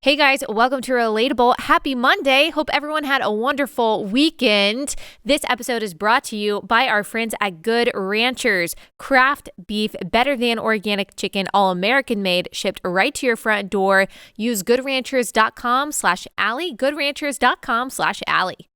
Hey guys, welcome to Relatable. Happy Monday. Hope everyone had a wonderful weekend. This episode is brought to you by our friends at Good Ranchers. Craft beef, better than organic chicken, all American made, shipped right to your front door. Use goodranchers.com/Allie, goodranchers.com/Allie.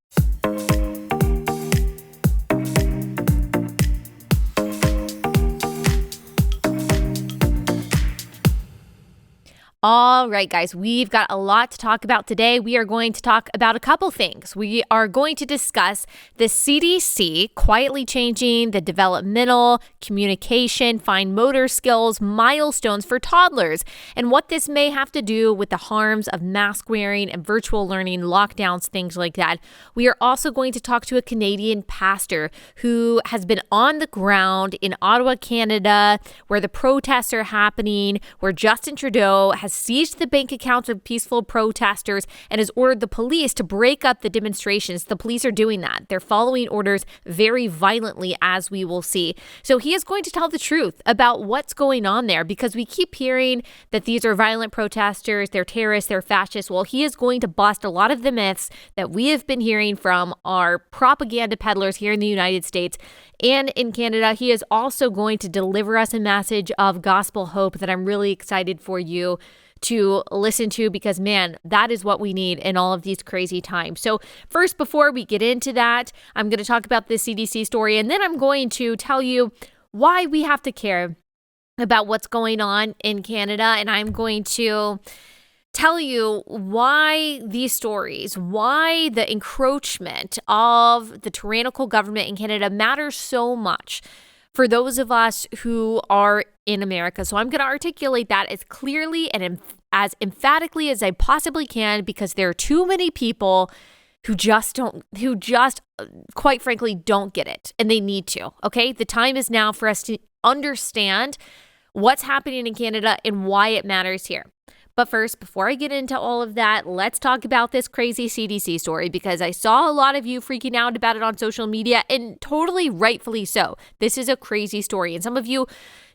All right, guys, we've got a lot to talk about today. We are going to talk about a couple things. We are going to discuss the CDC quietly changing the developmental, communication, fine motor skills, milestones for toddlers, and what this may have to do with the harms of mask wearing and virtual learning, lockdowns, things like that. We are also going to talk to a Canadian pastor who has been on the ground in Ottawa, Canada, where the protests are happening, where Justin Trudeau has seized the bank accounts of peaceful protesters and has ordered the police to break up the demonstrations. The police are doing that. They're following orders very violently, as we will see. So he is going to tell the truth about what's going on there, because we keep hearing that these are violent protesters, they're terrorists, they're fascists. Well, he is going to bust a lot of the myths that we have been hearing from our propaganda peddlers here in the United States and in Canada. He is also going to deliver us a message of gospel hope that I'm really excited for you to listen to, because man, that is what we need in all of these crazy times. So first, before we get into that, I'm going to talk about this CDC story, and then I'm going to tell you why we have to care about what's going on in Canada. And I'm going to tell you why these stories, why the encroachment of the tyrannical government in Canada matters so much for those of us who are in America. So I'm going to articulate that as clearly and as emphatically as I possibly can, because there are too many people who just quite frankly don't get it, and they need to. Okay, the time is now for us to understand what's happening in Canada and why it matters here. But first, before I get into all of that, let's talk about this crazy CDC story, because I saw a lot of you freaking out about it on social media, and totally rightfully so. This is a crazy story, and some of you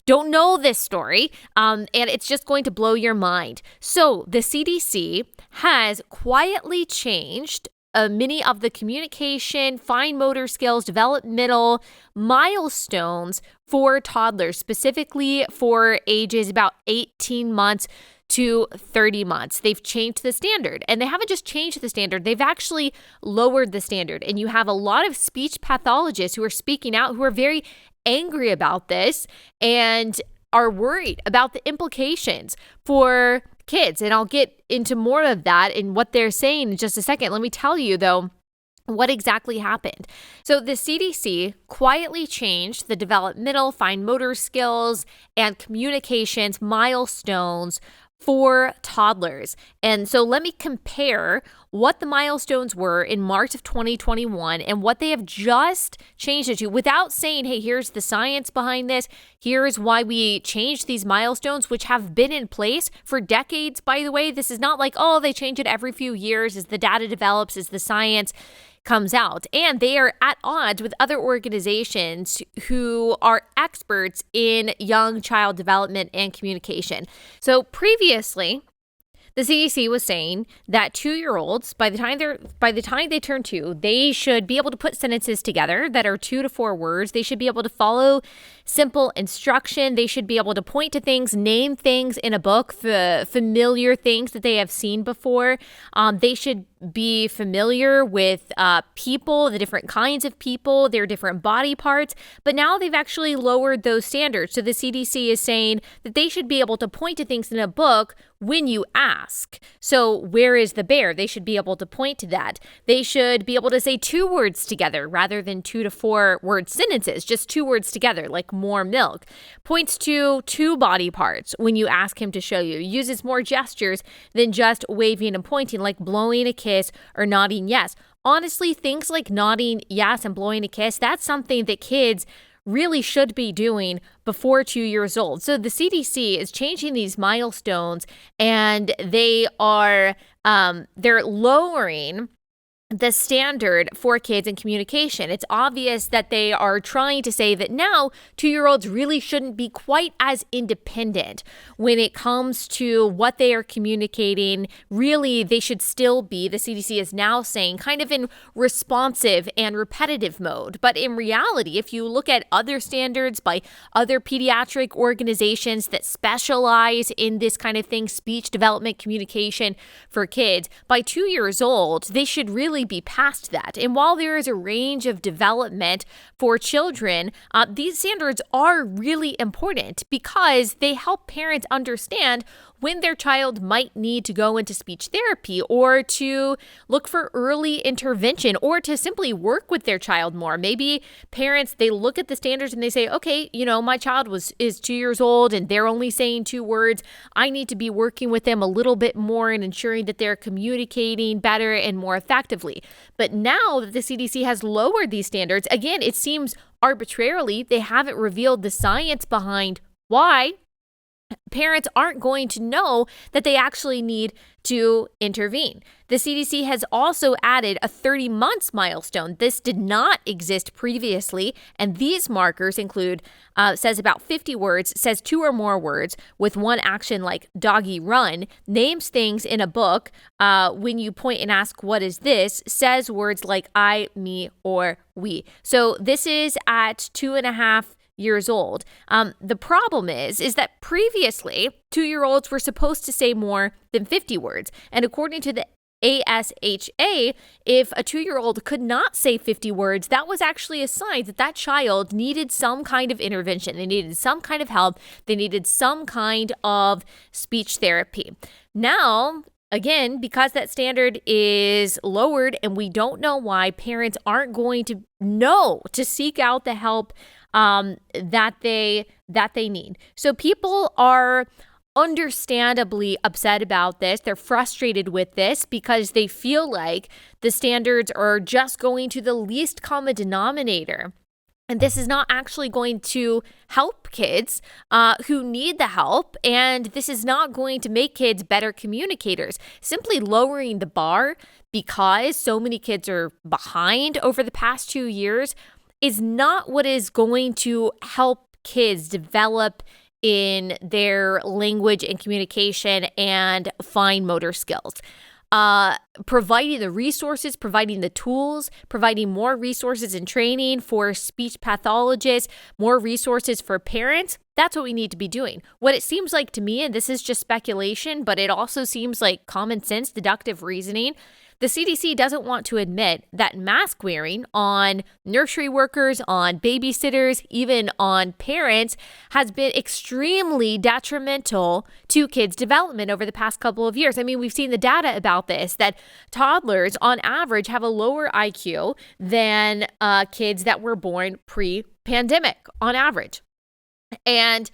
don't know this story, and it's just going to blow your mind. So the CDC has quietly changed many of the communication, fine motor skills, developmental milestones for toddlers, specifically for ages about 18 months to 30 months. They've changed the standard, and they haven't just changed the standard, they've actually lowered the standard. And you have a lot of speech pathologists who are speaking out, who are very angry about this and are worried about the implications for kids. And I'll get into more of that and what they're saying in just a second. Let me tell you, though, what exactly happened. So the CDC quietly changed the developmental, fine motor skills, and communications milestones for toddlers. And so let me compare what the milestones were in March of 2021 and what they have just changed it to, without saying, hey, here's the science behind this. Here's why we changed these milestones, which have been in place for decades, by the way. This is not like, oh, they change it every few years as the data develops, as the science comes out. And they are at odds with other organizations who are experts in young child development and communication. So previously, the CDC was saying that 2-year-olds, by the time they turn 2, they should be able to put sentences together that are 2 to 4 words. They should be able to follow simple instruction. They should be able to point to things, name things in a book, familiar things that they have seen before. They should be familiar with people, the different kinds of people, their different body parts. But now they've actually lowered those standards. So the CDC is saying that they should be able to point to things in a book when you ask. So where is the bear? They should be able to point to that. They should be able to say 2 words together rather than 2 to 4 word sentences, just 2 words together, like more milk. Points to 2 body parts when you ask him to show you. Uses more gestures than just waving and pointing, like blowing a kiss or nodding yes. Honestly, things like nodding yes and blowing a kiss, that's something that kids really should be doing before 2 years old. So the CDC is changing these milestones, and they're lowering the standard for kids in communication. It's obvious that they are trying to say that now 2-year-olds really shouldn't be quite as independent when it comes to what they are communicating. Really, they should still be, the CDC is now saying, kind of in responsive and repetitive mode. But in reality, if you look at other standards by other pediatric organizations that specialize in this kind of thing, speech development, communication for kids, by 2 years old, they should really be past that. And while there is a range of development for children, these standards are really important because they help parents understand when their child might need to go into speech therapy or to look for early intervention or to simply work with their child more. Maybe parents, they look at the standards and they say, okay, my child is 2 years old and they're only saying 2 words. I need to be working with them a little bit more and ensuring that they're communicating better and more effectively. But now that the CDC has lowered these standards, again, it seems arbitrarily, they haven't revealed the science behind why parents aren't going to know that they actually need to intervene. The CDC has also added a 30 months milestone. This did not exist previously, and these markers include, says about 50 words, says 2 or more words with one action like doggy run, names things in a book when you point and ask, what is this, says words like I, me, or we. So this is at 2.5 years old. The problem is that previously 2-year-olds were supposed to say more than 50 words. And according to the ASHA, if a 2-year-old could not say 50 words, that was actually a sign that that child needed some kind of intervention. They needed some kind of help. They needed some kind of speech therapy. Now, again, because that standard is lowered and we don't know why, parents aren't going to know to seek out the help that they need. So people are understandably upset about this. They're frustrated with this because they feel like the standards are just going to the least common denominator. And this is not actually going to help kids who need the help. And this is not going to make kids better communicators. Simply lowering the bar because so many kids are behind over the past 2 years is not what is going to help kids develop in their language and communication and fine motor skills. Providing the resources, providing the tools, providing more resources and training for speech pathologists, more resources for parents, that's what we need to be doing. What it seems like to me, and this is just speculation, but it also seems like common sense, deductive reasoning, the CDC doesn't want to admit that mask wearing on nursery workers, on babysitters, even on parents has been extremely detrimental to kids' development over the past couple of years. I mean, we've seen the data about this, that toddlers on average have a lower IQ than kids that were born pre-pandemic on average. And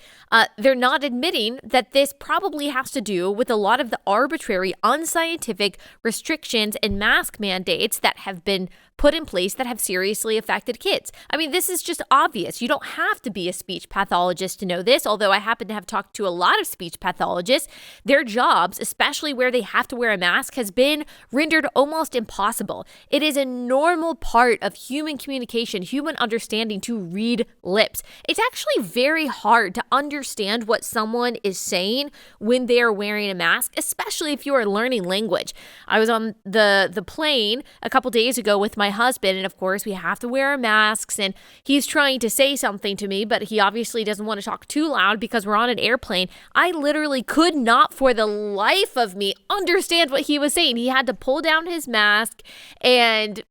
they're not admitting that this probably has to do with a lot of the arbitrary, unscientific restrictions and mask mandates that have been put in place that have seriously affected kids. I mean, this is just obvious. You don't have to be a speech pathologist to know this, although I happen to have talked to a lot of speech pathologists. Their jobs, especially where they have to wear a mask, has been rendered almost impossible. It is a normal part of human communication, human understanding to read lips. It's actually very hard to understand what someone is saying when they are wearing a mask, especially if you are learning language. I was on the plane a couple days ago with my husband, and of course we have to wear our masks, and he's trying to say something to me, but he obviously doesn't want to talk too loud because we're on an airplane. I literally could not for the life of me understand what he was saying. He had to pull down his mask and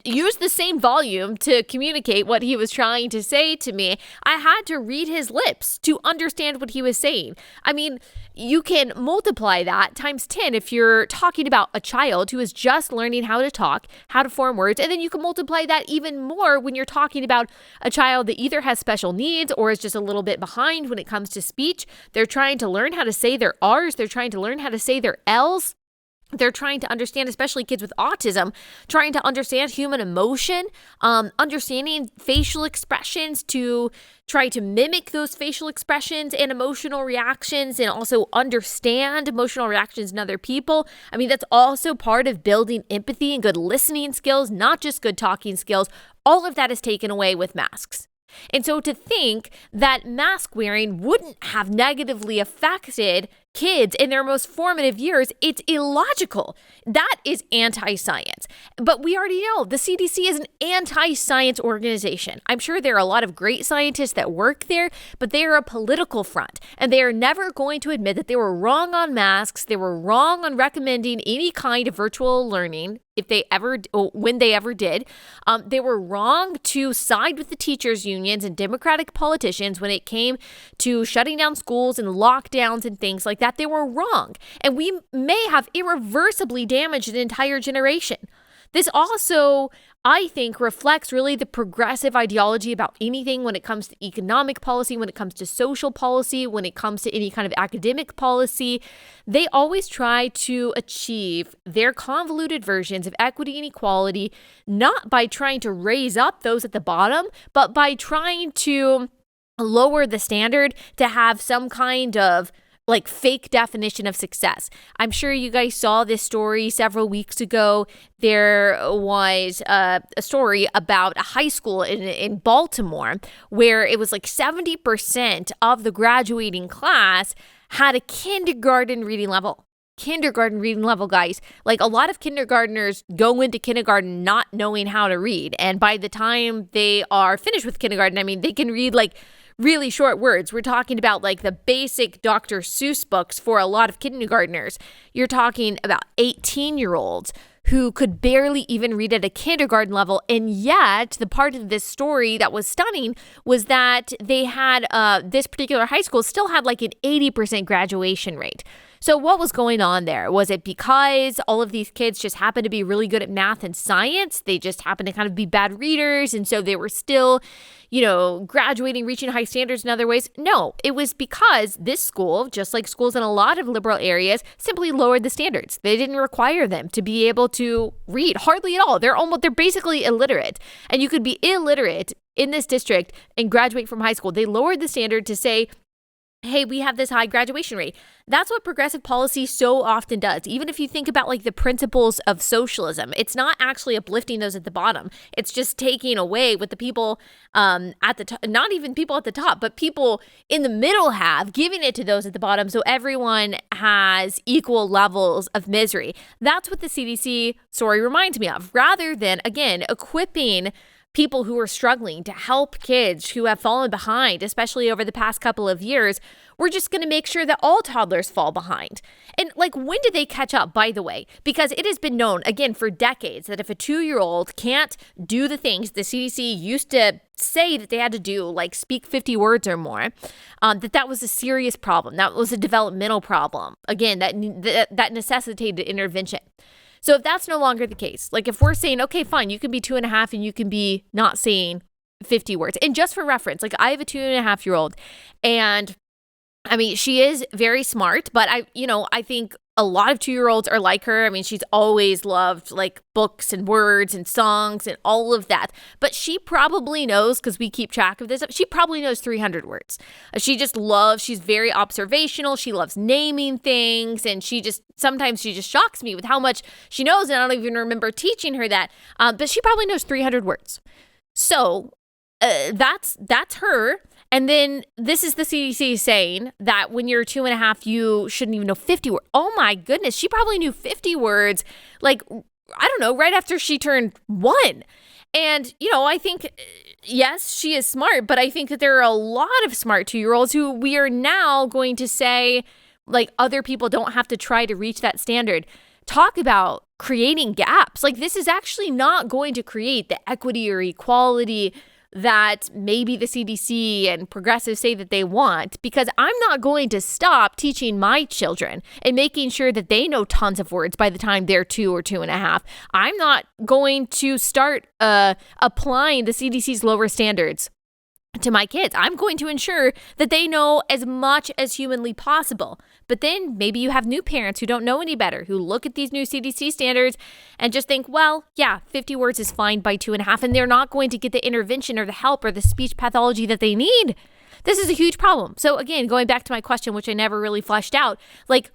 use the same volume to communicate what he was trying to say to me. I had to read his lips to understand what he was saying. I mean, you can multiply that times 10 if you're talking about a child who is just learning how to talk, how to form words, and then you can multiply that even more when you're talking about a child that either has special needs or is just a little bit behind when it comes to speech. They're trying to learn how to say their R's, they're trying to learn how to say their L's. They're trying to understand, especially kids with autism, trying to understand human emotion, understanding facial expressions to try to mimic those facial expressions and emotional reactions, and also understand emotional reactions in other people. I mean, that's also part of building empathy and good listening skills, not just good talking skills. All of that is taken away with masks. And so to think that mask wearing wouldn't have negatively affected kids in their most formative years, it's illogical. That is anti-science. But we already know the CDC is an anti-science organization. I'm sure there are a lot of great scientists that work there, but they are a political front, and they are never going to admit that they were wrong on masks. They were wrong on recommending any kind of virtual learning when they ever did. They were wrong to side with the teachers' unions and Democratic politicians when it came to shutting down schools and lockdowns and things like that. They were wrong. And we may have irreversibly damaged an entire generation. This also, I think, reflects really the progressive ideology about anything when it comes to economic policy, when it comes to social policy, when it comes to any kind of academic policy. They always try to achieve their convoluted versions of equity and equality, not by trying to raise up those at the bottom, but by trying to lower the standard to have some kind of fake definition of success. I'm sure you guys saw this story several weeks ago. There was a story about a high school in Baltimore where it was 70% of the graduating class had a kindergarten reading level. Kindergarten reading level, guys. A lot of kindergartners go into kindergarten not knowing how to read. And by the time they are finished with kindergarten, I mean, they can read really short words. We're talking about the basic Dr. Seuss books for a lot of kindergartners. You're talking about 18-year-olds who could barely even read at a kindergarten level. And yet the part of this story that was stunning was that they had, this particular high school still had an 80% graduation rate. So what was going on there? Was it because all of these kids just happened to be really good at math and science? They just happened to kind of be bad readers, and so they were still, graduating, reaching high standards in other ways? No, it was because this school, just like schools in a lot of liberal areas, simply lowered the standards. They didn't require them to be able to read hardly at all. They're basically illiterate, and you could be illiterate in this district and graduate from high school. They lowered the standard to say, hey, we have this high graduation rate. That's what progressive policy so often does. Even if you think about the principles of socialism, it's not actually uplifting those at the bottom. It's just taking away what the people at the top, not even people at the top, but people in the middle have, giving it to those at the bottom so everyone has equal levels of misery. That's what the CDC story reminds me of, rather than, again, equipping people who are struggling to help kids who have fallen behind, especially over the past couple of years. We're just going to make sure that all toddlers fall behind. And when do they catch up, by the way? Because it has been known, again, for decades that if a 2-year-old can't do the things the CDC used to say that they had to do, speak 50 words or more, that was a serious problem. That was a developmental problem. Again, that necessitated intervention. So if that's no longer the case, if we're saying, okay, fine, you can be 2.5 and you can be not saying 50 words. And just for reference, I have a 2.5-year-old, and I mean, she is very smart, but I think a lot of 2-year-olds are like her. I mean, she's always loved books and words and songs and all of that. But she probably knows, because we keep track of this, she probably knows 300 words. She's very observational. She loves naming things. And sometimes she just shocks me with how much she knows. And I don't even remember teaching her that. But she probably knows 300 words. So that's her. And then this is the CDC saying that when you're 2.5, you shouldn't even know 50 words. Oh my goodness. She probably knew 50 words, I don't know, right after she turned 1. And, I think, yes, she is smart, but I think that there are a lot of smart 2-year-olds who we are now going to say, other people don't have to try to reach that standard. Talk about creating gaps. This is actually not going to create the equity or equality that maybe the CDC and progressives say that they want, because I'm not going to stop teaching my children and making sure that they know tons of words by the time they're 2 or 2.5. I'm not going to start applying the CDC's lower standards to my kids. I'm going to ensure that they know as much as humanly possible. But then maybe you have new parents who don't know any better, who look at these new CDC standards and just think, well, yeah, 50 words is fine by 2.5, and they're not going to get the intervention or the help or the speech pathology that they need. This is a huge problem. So again, going back to my question, which I never really fleshed out, like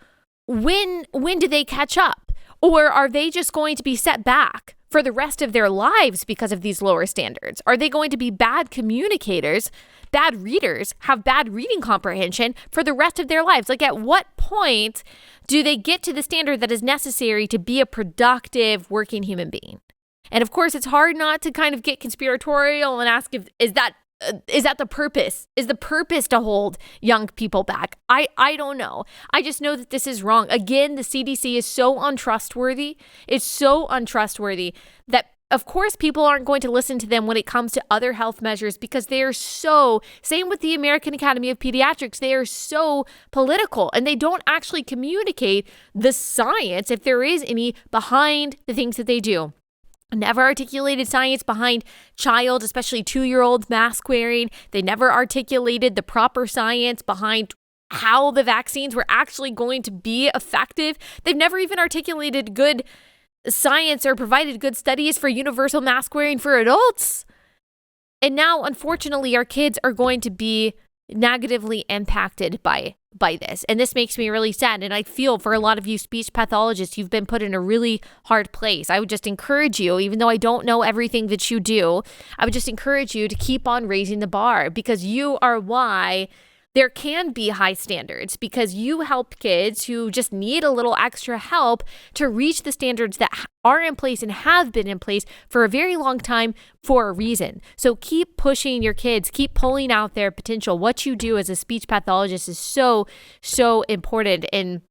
when do they catch up? Or are they just going to be set back for the rest of their lives because of these lower standards? Are they going to be bad communicators, bad readers, have bad reading comprehension for the rest of their lives? Like, at what point do they get to the standard that is necessary to be a productive working human being? And of course, it's hard not to kind of get conspiratorial and ask is that the purpose? Is the purpose to hold young people back? I don't know. I just know that this is wrong. Again, the CDC is so untrustworthy. It's so untrustworthy that, of course, people aren't going to listen to them when it comes to other health measures because they are so, same with the American Academy of Pediatrics, they are so political and they don't actually communicate the science, if there is any, behind the things that they do. Never articulated science behind child, especially 2-year-old mask wearing. They never articulated the proper science behind how the vaccines were actually going to be effective. They've never even articulated good science or provided good studies for universal mask wearing for adults. And now, unfortunately, our kids are going to be negatively impacted by this. And this makes me really sad. And I feel for a lot of you speech pathologists, you've been put in a really hard place. I would just encourage you, even though I don't know everything that you do, I would just encourage you to keep on raising the bar, because you are why there can be high standards, because you help kids who just need a little extra help to reach the standards that are in place and have been in place for a very long time for a reason. So keep pushing your kids, keep pulling out their potential. What you do as a speech pathologist is so, so important. And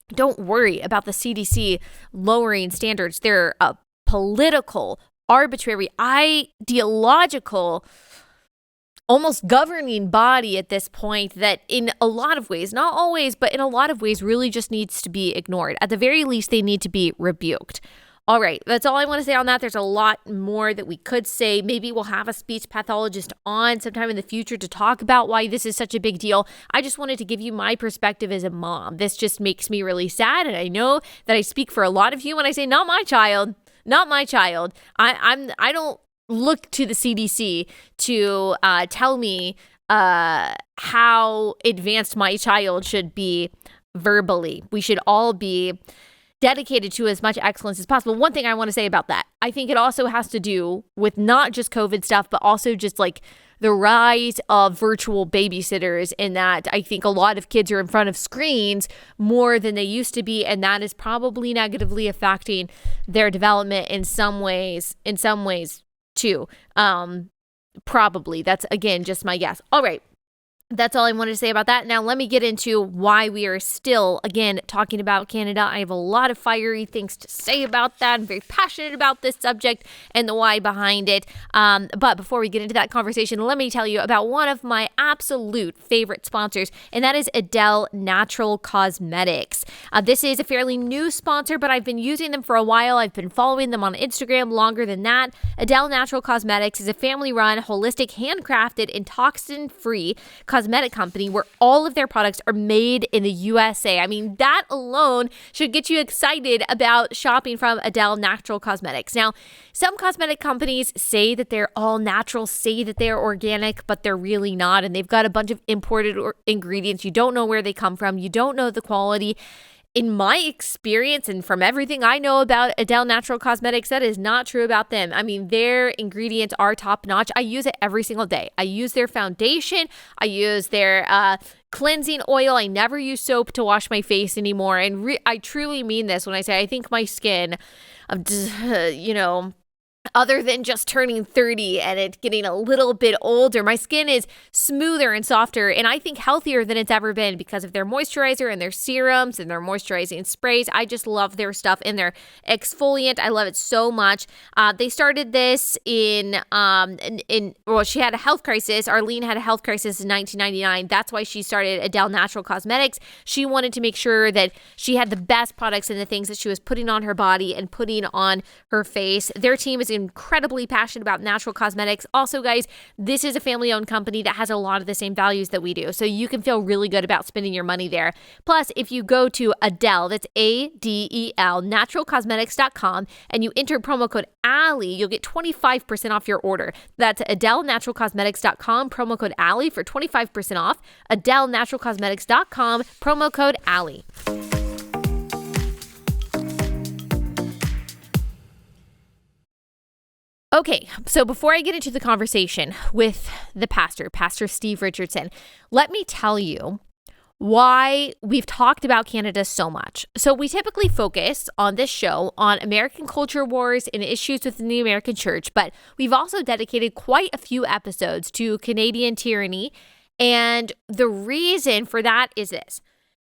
don't worry about the CDC lowering standards. They're a political, arbitrary, ideological, almost governing body at this point that in a lot of ways, not always, but in a lot of ways really just needs to be ignored. At the very least, they need to be rebuked. All right, that's all I want to say on that. There's a lot more that we could say. Maybe we'll have a speech pathologist on sometime in the future to talk about why this is such a big deal. I just wanted to give you my perspective as a mom. This just makes me really sad, and I know that I speak for a lot of you when I say not my child, not my child. I don't look to the CDC to tell me how advanced my child should be verbally. We should all be dedicated to as much excellence as possible. One thing I want to say about that, I think it also has to do with not just COVID stuff, but also just like the rise of virtual babysitters, in that I think a lot of kids are in front of screens more than they used to be, and that is probably negatively affecting their development in some ways too. Probably. That's, again, just my guess. All right. That's all I wanted to say about that. Now, let me get into why we are still, again, talking about Canada. I have a lot of fiery things to say about that. I'm very passionate about this subject and the why behind it. But before we get into that conversation, let me tell you about one of my absolute favorite sponsors, and that is Adele Natural Cosmetics. This is a fairly new sponsor, but I've been using them for a while. I've been following them on Instagram longer than that. Adele Natural Cosmetics is a family-run, holistic, handcrafted, and toxin-free cosmetic company where all of their products are made in the USA. I mean, that alone should get you excited about shopping from Adele Natural Cosmetics. Now, some cosmetic companies say that they're all natural, say that they're organic, but they're really not. And they've got a bunch of imported ingredients. You don't know where they come from. You don't know the quality. In my experience, and from everything I know about Adele Natural Cosmetics, that is not true about them. I mean, their ingredients are top notch. I use it every single day. I use their foundation. I use their cleansing oil. I never use soap to wash my face anymore. And I truly mean this when I say I think my skin, other than just turning 30 and it getting a little bit older, my skin is smoother and softer, and I think healthier than it's ever been because of their moisturizer and their serums and their moisturizing sprays. I just love their stuff and their exfoliant. I love it so much. They started this she had a health crisis. Arlene had a health crisis in 1999. That's why she started Adele Natural Cosmetics. She wanted to make sure that she had the best products and the things that she was putting on her body and putting on her face. Their team is is incredibly passionate about natural cosmetics. Also, guys, this is a family-owned company that has a lot of the same values that we do. So you can feel really good about spending your money there. Plus, if you go to Adele, that's ADEL, naturalcosmetics.com, and you enter promo code Allie, you'll get 25% off your order. That's Adele, naturalcosmetics.com, promo code Allie for 25% off. Adele, naturalcosmetics.com, promo code Allie. Okay, so before I get into the conversation with the pastor, Pastor Steve Richardson, let me tell you why we've talked about Canada so much. So we typically focus on this show on American culture wars and issues within the American church, but we've also dedicated quite a few episodes to Canadian tyranny. And the reason for that is this: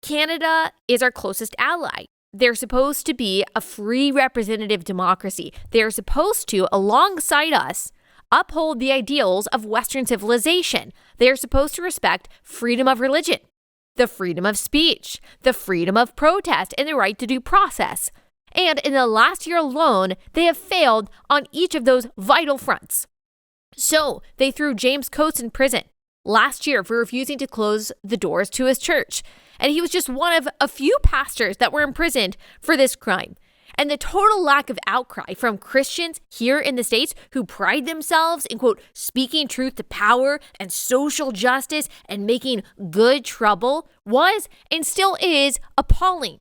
Canada is our closest ally. They're supposed to be a free representative democracy. They're supposed to, alongside us, uphold the ideals of Western civilization. They're supposed to respect freedom of religion, the freedom of speech, the freedom of protest, and the right to due process. And in the last year alone, they have failed on each of those vital fronts. So they threw James Coates in prison last year for refusing to close the doors to his church. And he was just one of a few pastors that were imprisoned for this crime. And the total lack of outcry from Christians here in the States who pride themselves in, quote, speaking truth to power and social justice and making good trouble was and still is appalling.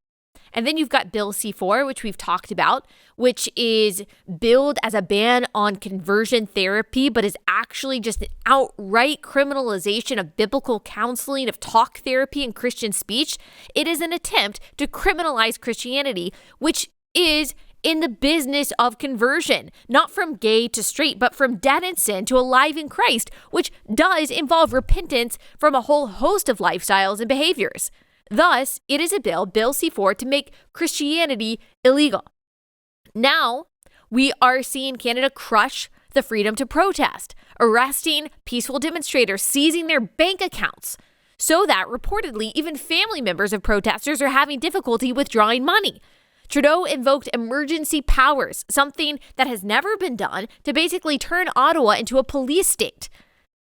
And then you've got Bill C-4, which we've talked about, which is billed as a ban on conversion therapy, but is actually just an outright criminalization of biblical counseling, of talk therapy and Christian speech. It is an attempt to criminalize Christianity, which is in the business of conversion, not from gay to straight, but from dead in sin to alive in Christ, which does involve repentance from a whole host of lifestyles and behaviors. Thus, it is a bill, Bill C-4, to make Christianity illegal. Now, we are seeing Canada crush the freedom to protest, arresting peaceful demonstrators, seizing their bank accounts, so that reportedly even family members of protesters are having difficulty withdrawing money. Trudeau invoked emergency powers, something that has never been done, to basically turn Ottawa into a police state.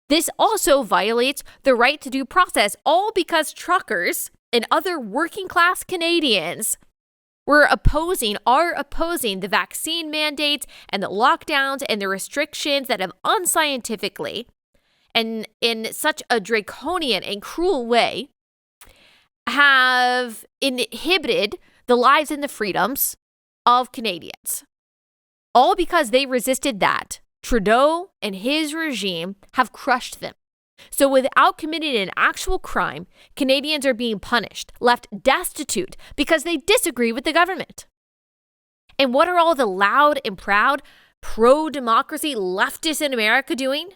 This also violates the right to due process, all because truckers and other working class Canadians are opposing the vaccine mandates and the lockdowns and the restrictions that have unscientifically and in such a draconian and cruel way have inhibited the lives and the freedoms of Canadians. All because they resisted that. Trudeau and his regime have crushed them. So without committing an actual crime, Canadians are being punished, left destitute because they disagree with the government. And what are all the loud and proud pro-democracy leftists in America doing?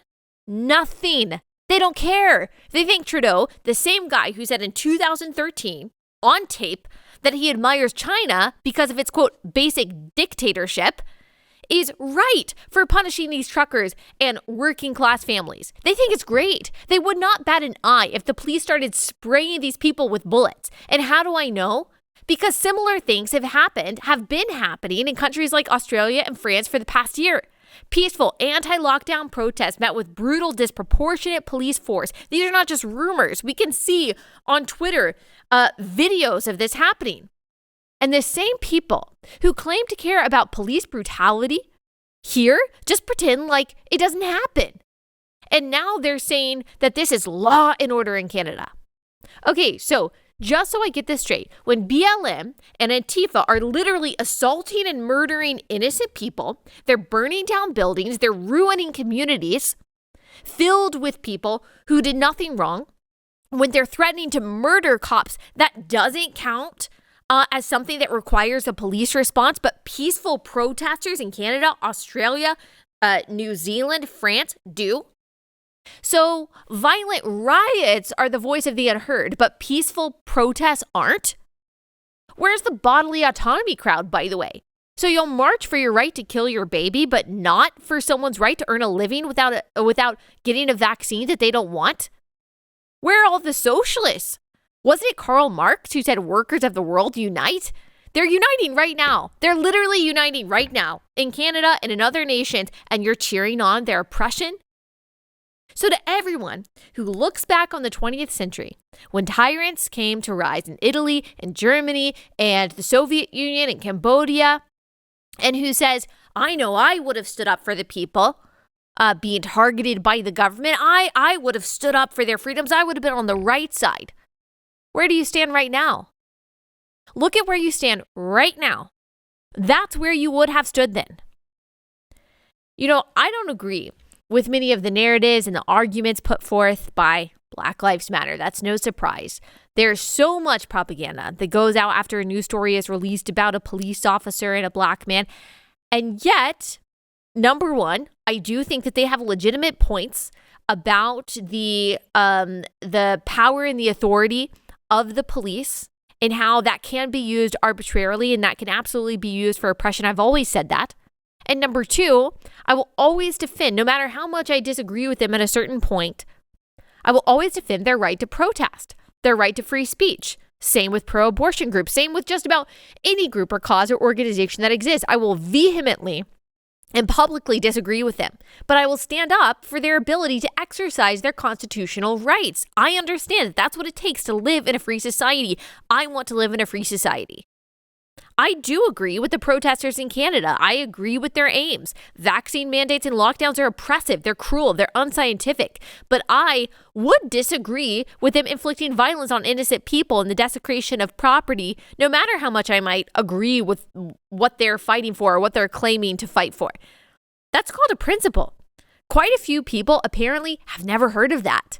Nothing. They don't care. They think Trudeau, the same guy who said in 2013 on tape that he admires China because of its, quote, basic dictatorship, is right for punishing these truckers and working class families. They think it's great. They would not bat an eye if the police started spraying these people with bullets. And how do I know? Because similar things have been happening in countries like Australia and France for the past year. Peaceful anti-lockdown protests met with brutal, disproportionate police force. These are not just rumors. We can see on Twitter videos of this happening. And the same people who claim to care about police brutality here just pretend like it doesn't happen. And now they're saying that this is law and order in Canada. Okay, so just so I get this straight, when BLM and Antifa are literally assaulting and murdering innocent people, they're burning down buildings, they're ruining communities filled with people who did nothing wrong, when they're threatening to murder cops, that doesn't count as something that requires a police response, but peaceful protesters in Canada, Australia, New Zealand, France do. So violent riots are the voice of the unheard, but peaceful protests aren't? Where's the bodily autonomy crowd, by the way? So you'll march for your right to kill your baby, but not for someone's right to earn a living without getting a vaccine that they don't want? Where are all the socialists? Wasn't it Karl Marx who said workers of the world unite? They're uniting right now. They're literally uniting right now in Canada and in other nations, and you're cheering on their oppression? So to everyone who looks back on the 20th century, when tyrants came to rise in Italy and Germany and the Soviet Union and Cambodia, and who says, I know I would have stood up for the people being targeted by the government. I would have stood up for their freedoms. I would have been on the right side. Where do you stand right now? Look at where you stand right now. That's where you would have stood then. You know, I don't agree with many of the narratives and the arguments put forth by Black Lives Matter. That's no surprise. There's so much propaganda that goes out after a news story is released about a police officer and a Black man. And yet, number one, I do think that they have legitimate points about the power and the authority of the police and how that can be used arbitrarily and that can absolutely be used for oppression. I've always said that. And number two, I will always defend, no matter how much I disagree with them at a certain point, I will always defend their right to protest, their right to free speech. Same with pro-abortion groups, same with just about any group or cause or organization that exists. I will vehemently and publicly disagree with them, but I will stand up for their ability to exercise their constitutional rights. I understand that that's what it takes to live in a free society. I want to live in a free society. I do agree with the protesters in Canada. I agree with their aims. Vaccine mandates and lockdowns are oppressive. They're cruel. They're unscientific. But I would disagree with them inflicting violence on innocent people and the desecration of property, no matter how much I might agree with what they're fighting for or what they're claiming to fight for. That's called a principle. Quite a few people apparently have never heard of that.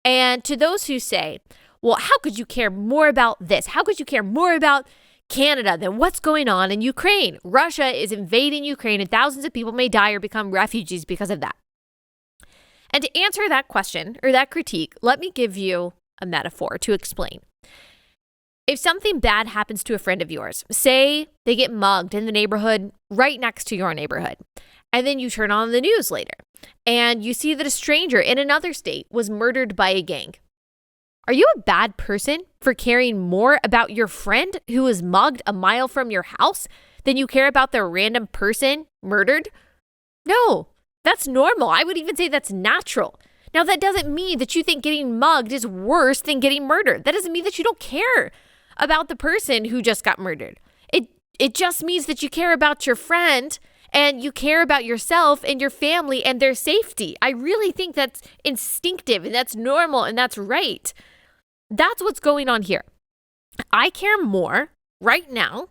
And to those who say, well, how could you care more about this? How could you care more about Canada than what's going on in Ukraine? Russia is invading Ukraine and thousands of people may die or become refugees because of that. And to answer that question or that critique, let me give you a metaphor to explain. If something bad happens to a friend of yours, say they get mugged in the neighborhood right next to your neighborhood, and then you turn on the news later and you see that a stranger in another state was murdered by a gang. Are you a bad person for caring more about your friend who was mugged a mile from your house than you care about the random person murdered? No, that's normal. I would even say that's natural. Now, that doesn't mean that you think getting mugged is worse than getting murdered. That doesn't mean that you don't care about the person who just got murdered. It just means that you care about your friend and you care about yourself and your family and their safety. I really think that's instinctive and that's normal and that's right. That's what's going on here. I care more right now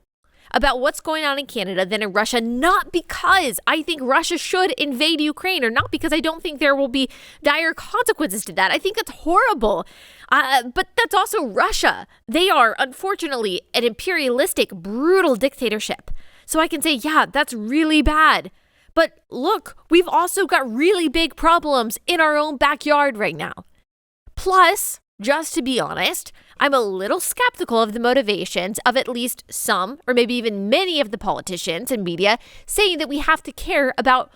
about what's going on in Canada than in Russia, not because I think Russia should invade Ukraine or not because I don't think there will be dire consequences to that. I think that's horrible. But that's also Russia. They are, unfortunately, an imperialistic, brutal dictatorship. So I can say, yeah, that's really bad. But look, we've also got really big problems in our own backyard right now. Plus, just to be honest, I'm a little skeptical of the motivations of at least some, or maybe even many of the politicians and media saying that we have to care about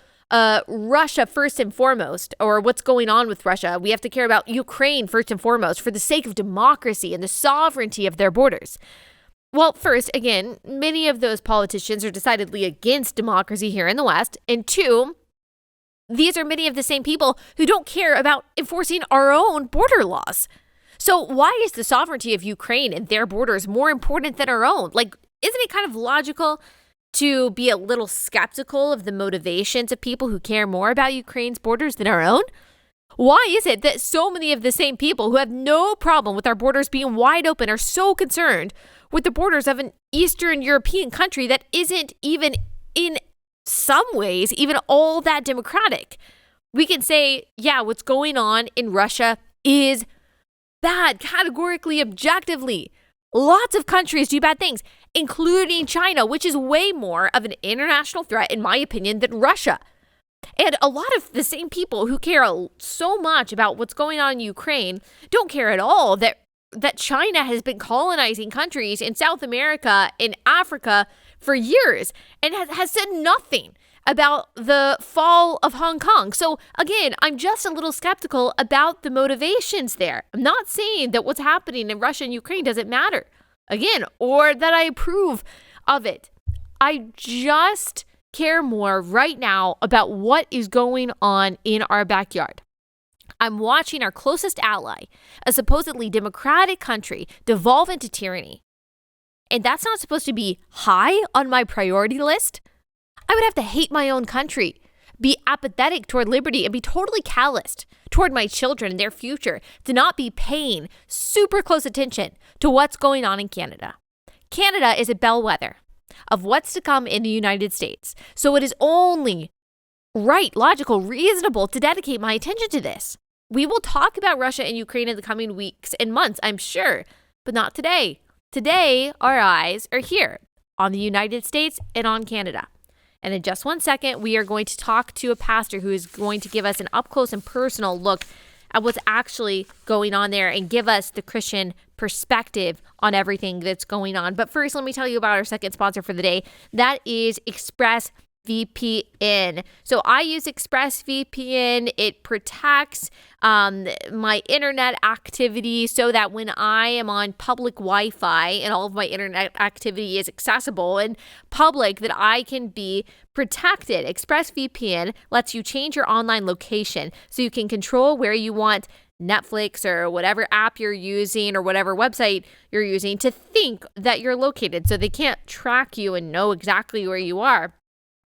Russia first and foremost, or what's going on with Russia. We have to care about Ukraine first and foremost for the sake of democracy and the sovereignty of their borders. Well, first, again, many of those politicians are decidedly against democracy here in the West. And two, these are many of the same people who don't care about enforcing our own border laws. So why is the sovereignty of Ukraine and their borders more important than our own? Like, isn't it kind of logical to be a little skeptical of the motivations of people who care more about Ukraine's borders than our own? Why is it that so many of the same people who have no problem with our borders being wide open are so concerned with the borders of an Eastern European country that isn't even in some ways even all that democratic? We can say, yeah, what's going on in Russia is bad, categorically, objectively. Lots of countries do bad things, including China, which is way more of an international threat, in my opinion, than Russia. And a lot of the same people who care so much about what's going on in Ukraine don't care at all that China has been colonizing countries in South America, in Africa for years, and has said nothing about the fall of Hong Kong. So again, I'm just a little skeptical about the motivations there. I'm not saying that what's happening in Russia and Ukraine doesn't matter. again, or that I approve of it. I just care more right now about what is going on in our backyard. I'm watching our closest ally, a supposedly democratic country, devolve into tyranny. And that's not supposed to be high on my priority list. I would have to hate my own country, be apathetic toward liberty, and be totally calloused toward my children and their future to not be paying super close attention to what's going on in Canada. Canada is a bellwether of what's to come in the United States. So it is only right, logical, reasonable to dedicate my attention to this. We will talk about Russia and Ukraine in the coming weeks and months, I'm sure, but not today. Today, our eyes are here on the United States and on Canada. And in just 1 second, we are going to talk to a pastor who is going to give us an up-close and personal look at what's actually going on there and give us the Christian perspective on everything that's going on. But first, let me tell you about our second sponsor for the day. That is ExpressVPN. So I use ExpressVPN. It protects my internet activity so that when I am on public Wi-Fi and all of my internet activity is accessible and public, that I can be protected. ExpressVPN lets you change your online location so you can control where you want Netflix or whatever app you're using or whatever website you're using to think that you're located, so they can't track you and know exactly where you are.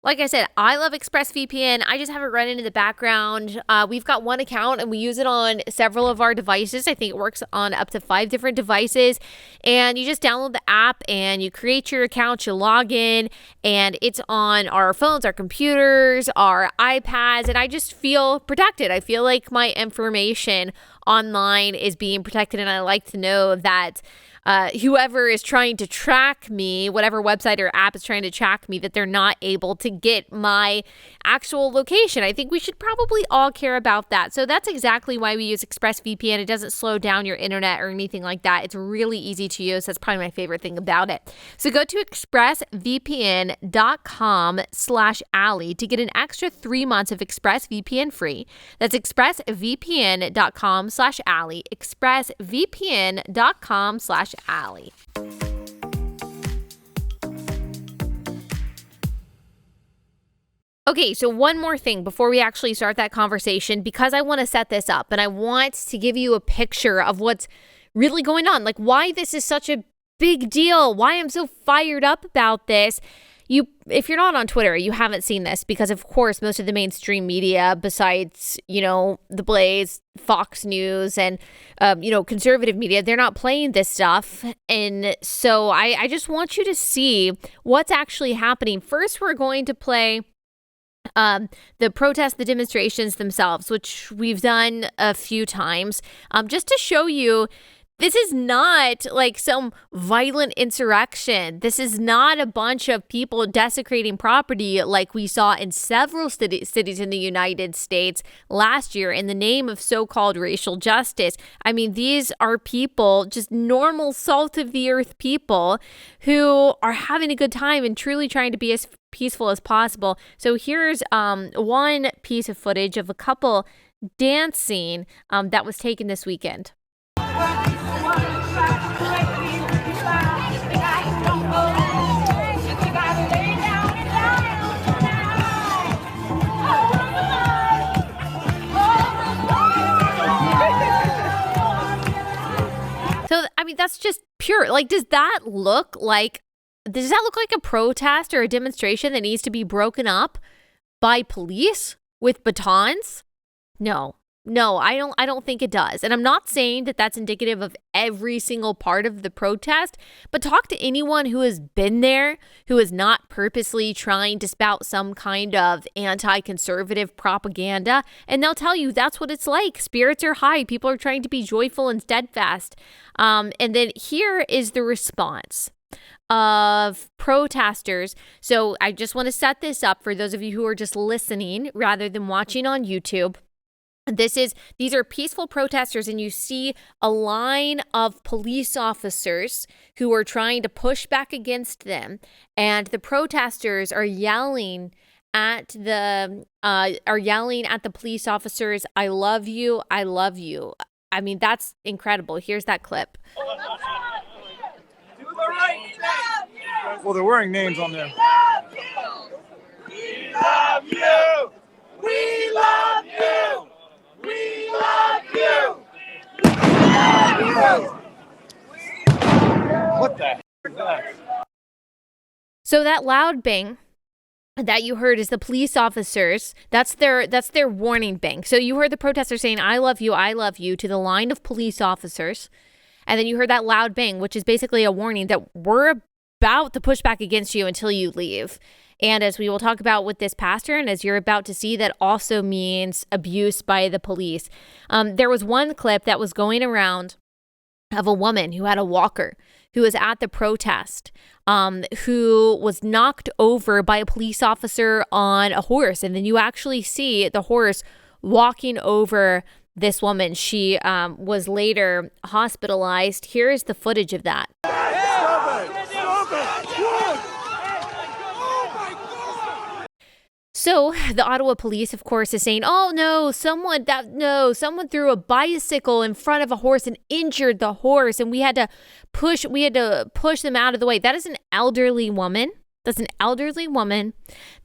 Like I said, I love ExpressVPN. I just have it run in the background. We've got one account and we use it on several of our devices. I think it works on up to 5 different devices. And you just download the app and you create your account, you log in, and it's on our phones, our computers, our iPads, and I just feel protected. I feel like my information online is being protected, and I like to know that whoever is trying to track me, whatever website or app is trying to track me, that they're not able to get my actual location. I think we should probably all care about that. So that's exactly why we use ExpressVPN. It doesn't slow down your internet or anything like that. It's really easy to use. That's probably my favorite thing about it. So go to expressvpn.com/Allie to get an extra 3 months of ExpressVPN free. That's expressvpn.com/Allie. expressvpn.com/Allie. Okay, so one more thing before we actually start that conversation, because I want to set this up and I want to give you a picture of what's really going on, like why this is such a big deal, why I'm so fired up about this. If you're not on Twitter, you haven't seen this because, of course, most of the mainstream media, besides, The Blaze, Fox News, and, conservative media, they're not playing this stuff. And so I just want you to see what's actually happening. First, we're going to play the protests, the demonstrations themselves, which we've done a few times, just to show you. This is not like some violent insurrection. This is not a bunch of people desecrating property like we saw in several cities in the United States last year in the name of so-called racial justice. I mean, these are people, just normal salt of the earth people who are having a good time and truly trying to be as peaceful as possible. So here's one piece of footage of a couple dancing that was taken this weekend. So, I mean, that's just pure. Like, does that look like a protest or a demonstration that needs to be broken up by police with batons? No, I don't think it does. And I'm not saying that that's indicative of every single part of the protest, but talk to anyone who has been there, who is not purposely trying to spout some kind of anti-conservative propaganda, and they'll tell you that's what it's like. Spirits are high. People are trying to be joyful and steadfast. And then here is the response of protesters. So I just want to set this up for those of you who are just listening rather than watching on YouTube. These are peaceful protesters, and you see a line of police officers who are trying to push back against them, and the protesters are yelling at the police officers, "I love you, I love you." I mean, that's incredible. Here's that clip. Do Well, they're wearing names on there. We love you! We love you! We love you! We love you! What the heck is that? So that loud bang that you heard is the police officers. That's their warning bang. So you heard the protesters saying, I love you to the line of police officers. And then you heard that loud bang, which is basically a warning that we're about to push back against you until you leave. And as we will talk about with this pastor, and as you're about to see, that also means abuse by the police. There was one clip that was going around of a woman who had a walker who was at the protest, who was knocked over by a police officer on a horse. And then you actually see the horse walking over this woman. She was later hospitalized. Here is the footage of that. So the Ottawa police, of course, is saying, oh, no, someone threw a bicycle in front of a horse and injured the horse. And we had to push them out of the way. That is an elderly woman. That's an elderly woman.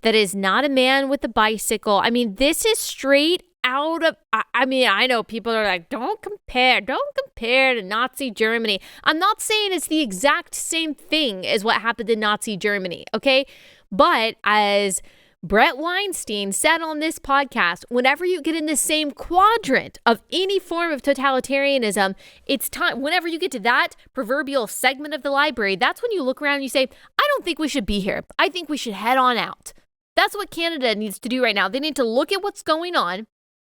That is not a man with a bicycle. I mean, this is straight out of, I know people are like, don't compare to Nazi Germany. I'm not saying it's the exact same thing as what happened in Nazi Germany, okay? But as Brett Weinstein said on this podcast, whenever you get in the same quadrant of any form of totalitarianism, it's time, whenever you get to that proverbial segment of the library, that's when you look around and you say, I don't think we should be here. I think we should head on out. That's what Canada needs to do right now. They need to look at what's going on,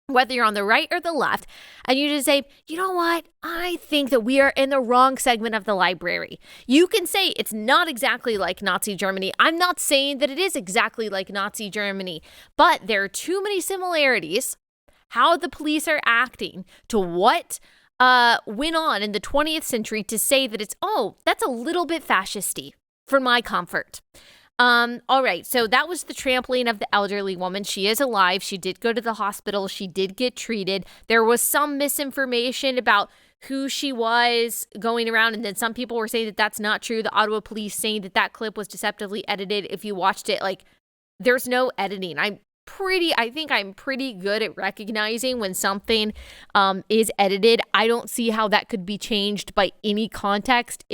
whether you're on the right or the left, and you just say, you know what? I think that we are in the wrong segment of the library. You can say it's not exactly like Nazi Germany. I'm not saying that it is exactly like Nazi Germany, but there are too many similarities, how the police are acting to what went on in the 20th century to say that it's, that's a little bit fascisty for my comfort. All right. So that was the trampling of the elderly woman. She is alive. She did go to the hospital. She did get treated. There was some misinformation about who she was going around. And then some people were saying that that's not true. The Ottawa police saying that that clip was deceptively edited. If you watched it, like, there's no editing. I think I'm pretty good at recognizing when something is edited. I don't see how that could be changed by any context.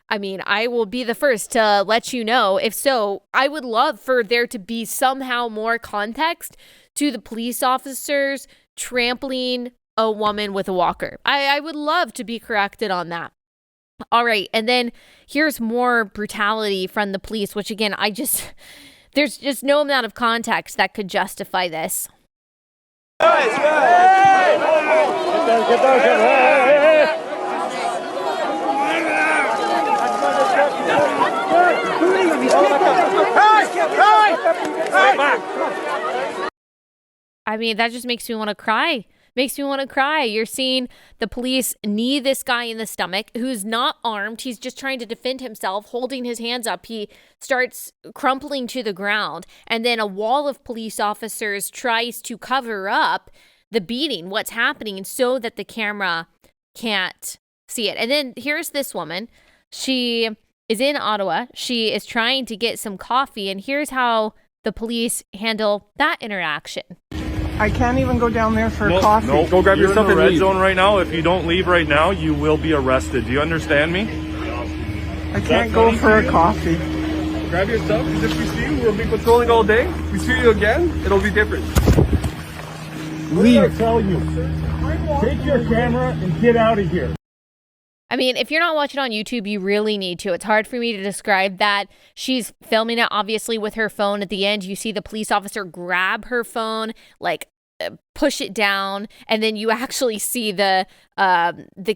I will be the first to let you know. If so, I would love for there to be somehow more context to the police officers trampling a woman with a walker. I would love to be corrected on that. All right. And then here's more brutality from the police, which again, there's just no amount of context that could justify this. That just makes me want to cry. You're seeing the police knee this guy in the stomach who's not armed. He's just trying to defend himself, holding his hands up. He starts crumpling to the ground. And then a wall of police officers tries to cover up the beating, what's happening, so that the camera can't see it. And then here's this woman. She is in Ottawa. She is trying to get some coffee. And here's how the police handle that interaction. I can't even go down there for coffee. No, go grab your stuff and leave. You're in the red zone right now. If you don't leave right now, you will be arrested. Do you understand me? I can't go for a coffee. Grab your stuff, because if we see you, we'll be patrolling all day. If we see you again, it'll be different. Leave. I tell you. Take your camera and get out of here. If you're not watching on YouTube, you really need to. It's hard for me to describe that. She's filming it, obviously, with her phone. At the end, you see the police officer grab her phone, push it down, and then you actually see the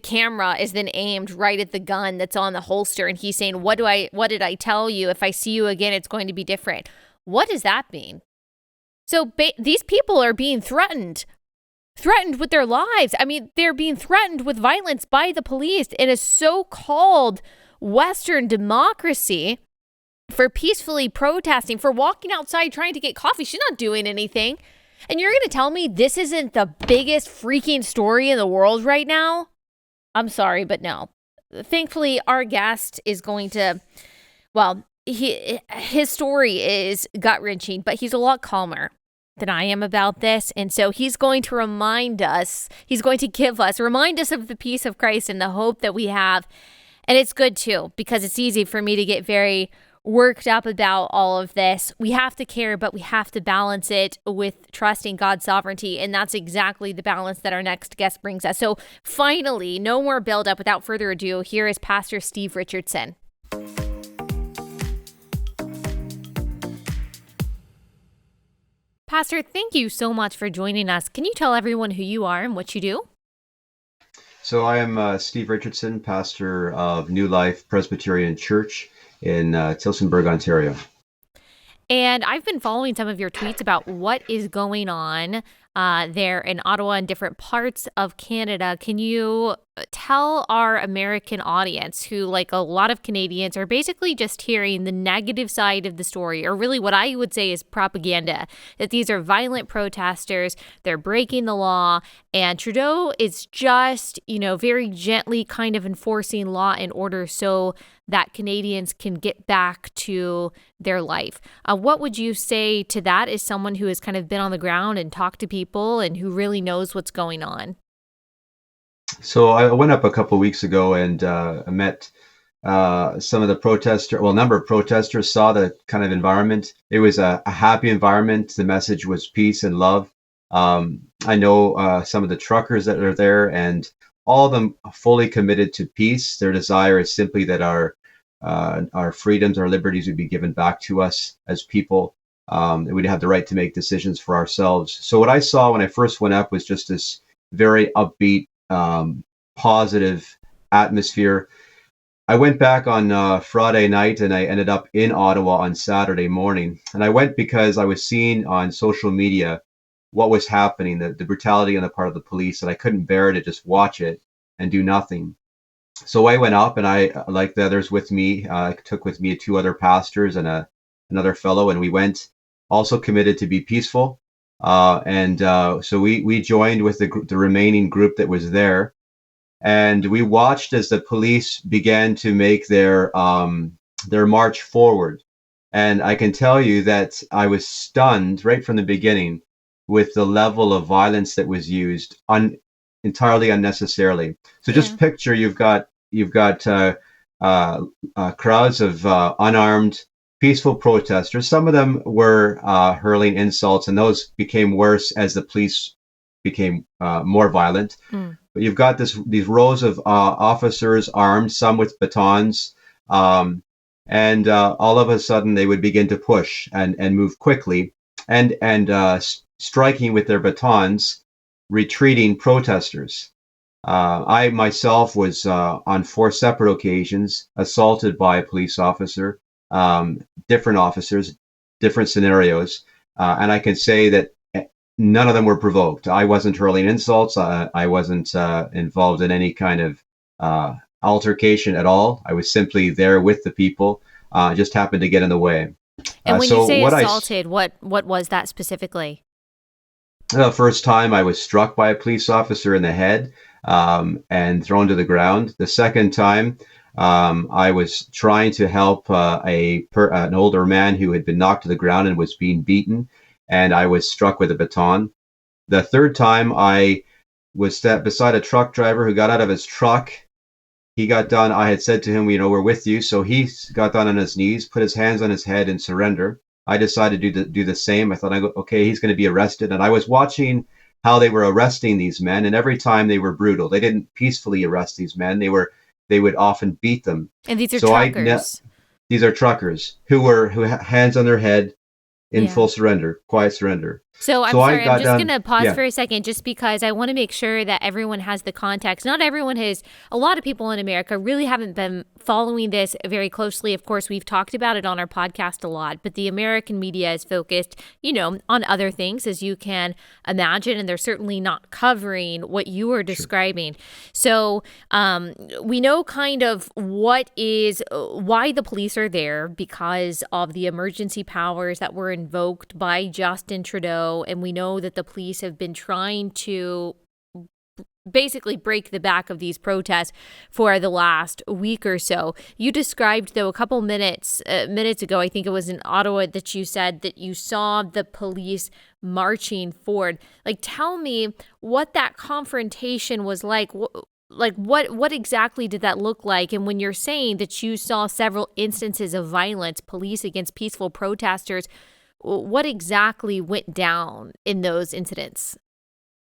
camera is then aimed right at the gun that's on the holster, and he's saying, what did I tell you? If I see you again, it's going to be different. What does that mean? So these people are being threatened with their lives. They're being threatened with violence by the police in a so-called Western democracy for peacefully protesting, for walking outside trying to get coffee. She's not doing anything. And you're going to tell me this isn't the biggest freaking story in the world right now? I'm sorry, but no. Thankfully, our guest is going to, his story is gut-wrenching, but he's a lot calmer than I am about this. And so he's going to remind us of the peace of Christ and the hope that we have. And it's good too, because it's easy for me to get very worked up about all of this. We have to care, but we have to balance it with trusting God's sovereignty. And that's exactly the balance that our next guest brings us. So finally, no more build up. Without further ado, here is Pastor Steve Richardson. Pastor, thank you so much for joining us. Can you tell everyone who you are and what you do? So I am Steve Richardson, pastor of New Life Presbyterian Church in Tillsonburg, Ontario. And I've been following some of your tweets about what is going on there in Ottawa and different parts of Canada. Can you tell our American audience, who, like a lot of Canadians, are basically just hearing the negative side of the story, or really what I would say is propaganda, that these are violent protesters, they're breaking the law, and Trudeau is just, very gently kind of enforcing law and order so that Canadians can get back to their life. What would you say to that as someone who has kind of been on the ground and talked to people and who really knows what's going on? So I went up a couple of weeks ago and I met some of the protesters, a number of protesters, saw the kind of environment. It was a happy environment. The message was peace and love. I know some of the truckers that are there, and all of them fully committed to peace. Their desire is simply that our freedoms, our liberties would be given back to us as people. That we'd have the right to make decisions for ourselves. So what I saw when I first went up was just this very upbeat, positive atmosphere. I went back on Friday night and I ended up in Ottawa on Saturday morning. And I went because I was seeing on social media what was happening, the brutality on the part of the police, and I couldn't bear to just watch it and do nothing. So I went up, and I, like the others with me, I took with me 2 other pastors and another fellow, and we went, also committed to be peaceful. So we joined with the remaining group that was there, and we watched as the police began to make their march forward. And I can tell you that I was stunned right from the beginning with the level of violence that was used entirely unnecessarily. So just picture you've got crowds of unarmed, peaceful protesters. Some of them were hurling insults, and those became worse as the police became more violent. But you've got these rows of officers armed, some with batons, and all of a sudden they would begin to push and move quickly and striking with their batons retreating protesters. I myself was on 4 separate occasions assaulted by a police officer, different officers, different scenarios. And I can say that none of them were provoked. I wasn't hurling insults. I wasn't involved in any kind of altercation at all. I was simply there with the people. Just happened to get in the way. And when you say assaulted, what was that specifically? The first time I was struck by a police officer in the head and thrown to the ground. The second time I was trying to help an older man who had been knocked to the ground and was being beaten, and I was struck with a baton. The third time I was beside a truck driver who got out of his truck. He got down. I had said to him, we're with you. So he got down on his knees, put his hands on his head in surrender. I decided to do the same. I thought, okay, he's going to be arrested. And I was watching how they were arresting these men. And every time they were brutal. They didn't peacefully arrest these men. They would often beat them. And these are truckers. These are truckers who had hands on their head in full surrender, quiet surrender. So I'm sorry, I'm just going to pause for a second, just because I want to make sure that everyone has the context. Not everyone has, a lot of people in America really haven't been following this very closely. Of course, we've talked about it on our podcast a lot, but the American media is focused, on other things, as you can imagine, and they're certainly not covering what you are describing. Sure. So we know kind of why the police are there, because of the emergency powers that were invoked by Justin Trudeau. And we know that the police have been trying to basically break the back of these protests for the last week or so. You described, though, a couple minutes ago, I think it was in Ottawa, that you said that you saw the police marching forward. Like, tell me what that confrontation was like. What exactly did that look like? And when you're saying that you saw several instances of violence, police against peaceful protesters, what exactly went down in those incidents?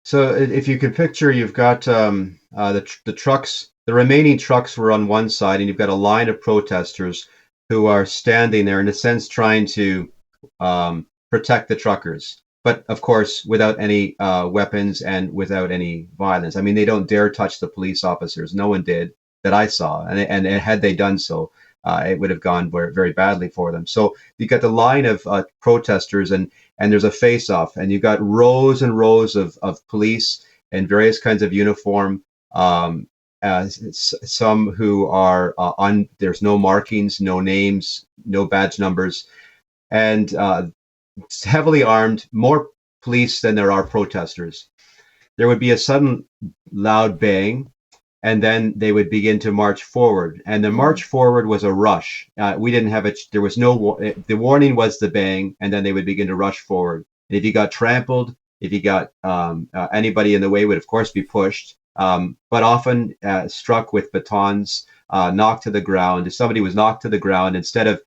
So if you could picture, you've got the trucks. The remaining trucks were on one side, and you've got a line of protesters who are standing there, in a sense, trying to protect the truckers. But of course, without any weapons and without any violence. I mean, they don't dare touch the police officers. No one did that I saw, and had they done so, it would have gone very badly for them. So you got the line of protesters, and there's a face-off, and you've got rows and rows of police in various kinds of uniform. Some who are on, there's no markings, no names, no badge numbers, and heavily armed, more police than there are protesters. There would be a sudden loud bang, and then they would begin to march forward. And the march forward was a rush. We didn't have it. There was no, the warning was the bang, and then they would begin to rush forward. And if you got trampled, if you got anybody in the way, would of course be pushed, but often struck with batons, knocked to the ground. If somebody was knocked to the ground, instead of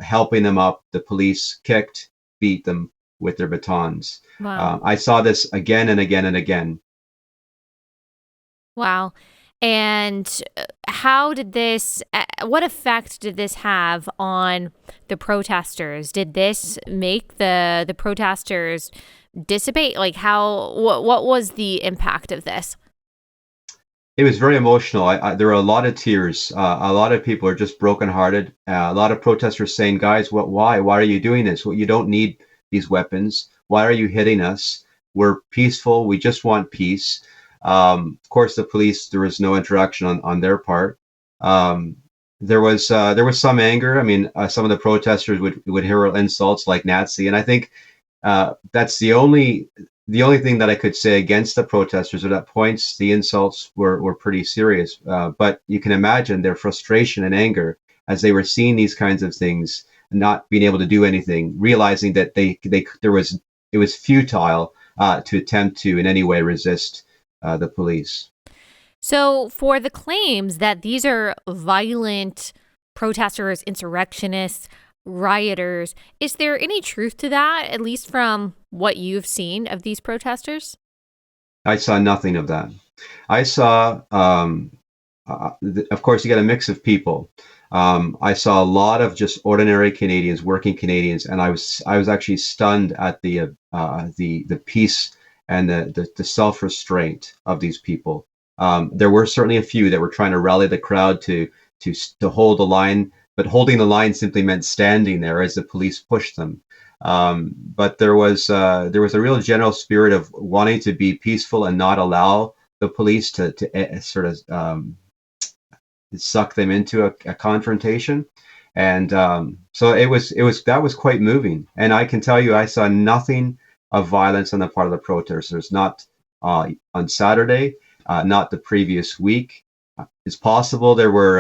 helping them up, the police kicked, beat them with their batons. Wow. I saw this again and again and again. Wow. And how did this, what effect did this have on the protesters? Did this make the protesters dissipate? Like, what was the impact of this? It was very emotional. There were a lot of tears. A lot of people are just brokenhearted. A lot of protesters saying, guys, why are you doing this? Well, you don't need these weapons. Why are you hitting us? We're peaceful. We just want peace. Of course, the police, there was no interaction on their part. There was some anger. I mean, some of the protesters would hurl insults like Nazi, and I think that's the only thing that I could say against the protesters at that points. The insults were pretty serious, but you can imagine their frustration and anger as they were seeing these kinds of things, and not being able to do anything, realizing that it was futile to attempt to in any way resist the police. So for the claims that these are violent protesters, insurrectionists, rioters, is there any truth to that, at least from what you've seen of these protesters? I saw nothing of that. I saw, of course, you got a mix of people. I saw a lot of just ordinary Canadians, working Canadians, and I was actually stunned at the peace and the self-restraint of these people. There were certainly a few that were trying to rally the crowd to hold the line, but holding the line simply meant standing there as the police pushed them. But there was a real general spirit of wanting to be peaceful and not allow the police to sort of suck them into a confrontation. And so that was quite moving. And I can tell you, I saw nothing of violence on the part of the protesters, not on Saturday, not the previous week. It's possible there were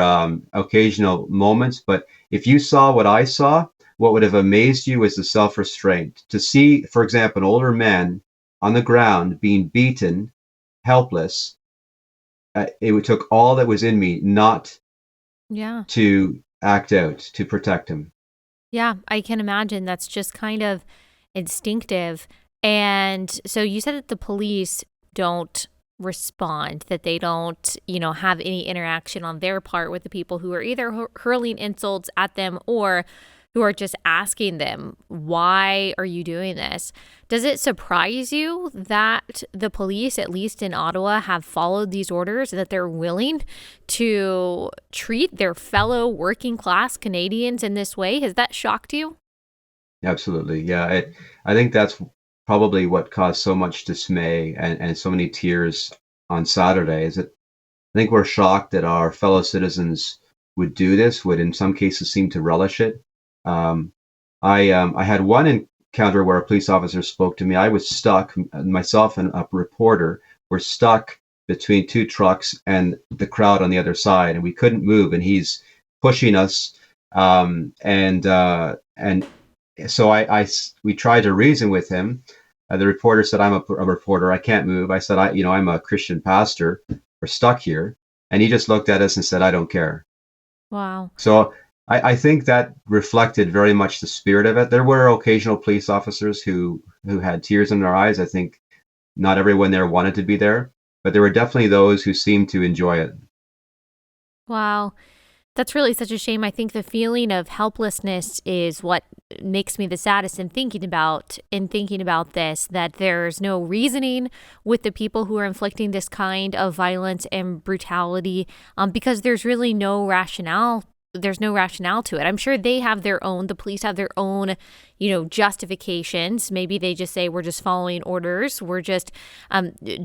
occasional moments, but if you saw what I saw, what would have amazed you is the self-restraint. To see, for example, an older man on the ground being beaten, helpless, it took all that was in me not to act out, to protect him. Yeah, I can imagine. That's just kind of instinctive. And so you said that the police don't respond, that they don't, have any interaction on their part with the people who are either hurling insults at them or who are just asking them, why are you doing this? Does it surprise you that the police, at least in Ottawa, have followed these orders, that they're willing to treat their fellow working class Canadians in this way? Has that shocked you? Absolutely. Yeah. I think that's probably what caused so much dismay and so many tears on Saturday, is that I think we're shocked that our fellow citizens would do this, would in some cases seem to relish it. I had one encounter where a police officer spoke to me. I was stuck, myself and a reporter were stuck between two trucks and the crowd on the other side, and we couldn't move, and he's pushing us. And so we tried to reason with him. The reporter said, "I'm a reporter. I can't move." I said, I'm a Christian pastor. We're stuck here." And he just looked at us and said, "I don't care." Wow. So I think that reflected very much the spirit of it. There were occasional police officers who had tears in their eyes. I think not everyone there wanted to be there, but there were definitely those who seemed to enjoy it. Wow. That's really such a shame. I think the feeling of helplessness is what makes me the saddest in thinking about this, that there's no reasoning with the people who are inflicting this kind of violence and brutality, because there's really no rationale. There's no rationale to it. I'm sure they have their own, the police have their own, justifications. Maybe they just say, we're just following orders. We're just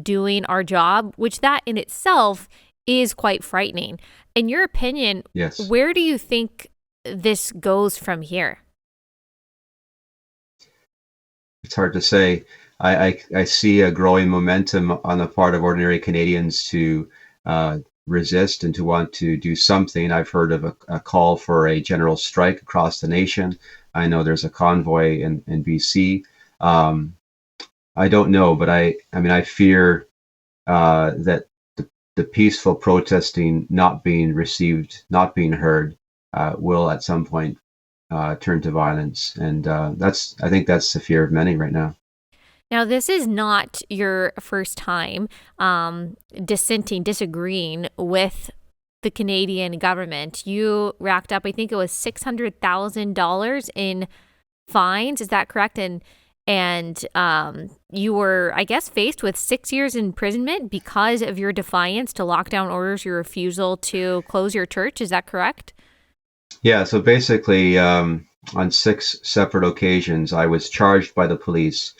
doing our job, which that in itself is quite frightening. In your opinion, Yes. Where do you think this goes from here? It's hard to say. I see a growing momentum on the part of ordinary Canadians to resist and to want to do something. I've heard of a call for a general strike across the nation. I know there's a convoy in BC. I don't know, but I fear that the peaceful protesting not being received, not being heard, will at some point turn to violence. And I think that's the fear of many right now. Now, this is not your first time disagreeing with the Canadian government. You racked up, I think it was $600,000 in fines. Is that correct? And you were, I guess, faced with 6 years imprisonment because of your defiance to lockdown orders, your refusal to close your church. Is that correct? Yeah. So basically, on 6 separate occasions, I was charged by the police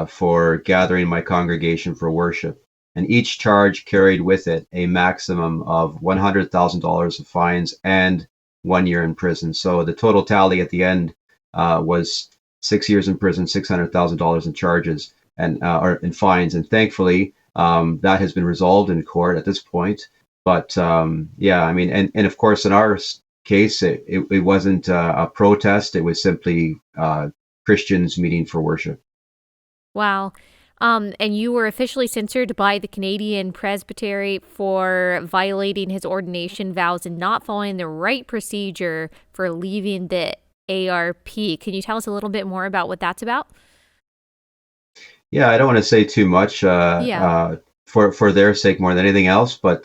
for gathering my congregation for worship. And each charge carried with it a maximum of $100,000 of fines and 1 year in prison. So the total tally at the end was 6 years in prison, $600,000 in charges or in fines. And thankfully, that has been resolved in court at this point. But and of course, in our case, it wasn't a protest. It was simply Christians meeting for worship. Wow. And you were officially censored by the Canadian Presbytery for violating his ordination vows and not following the right procedure for leaving the ARP. Can you tell us a little bit more about what that's about? Yeah, I don't want to say too much for their sake more than anything else, but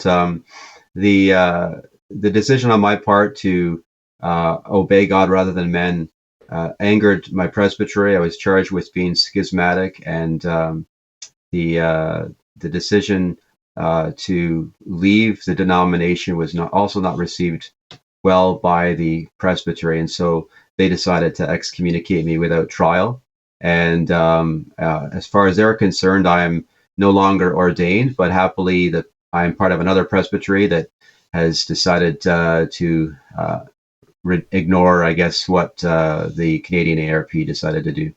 the decision on my part to obey God rather than men angered my presbytery. I was charged with being schismatic, and the decision to leave the denomination was also not received well by the presbytery, and so they decided to excommunicate me without trial. And as far as they're concerned, I am no longer ordained, but happily that I am part of another presbytery that has decided to ignore, I guess, what the Canadian ARP decided to do.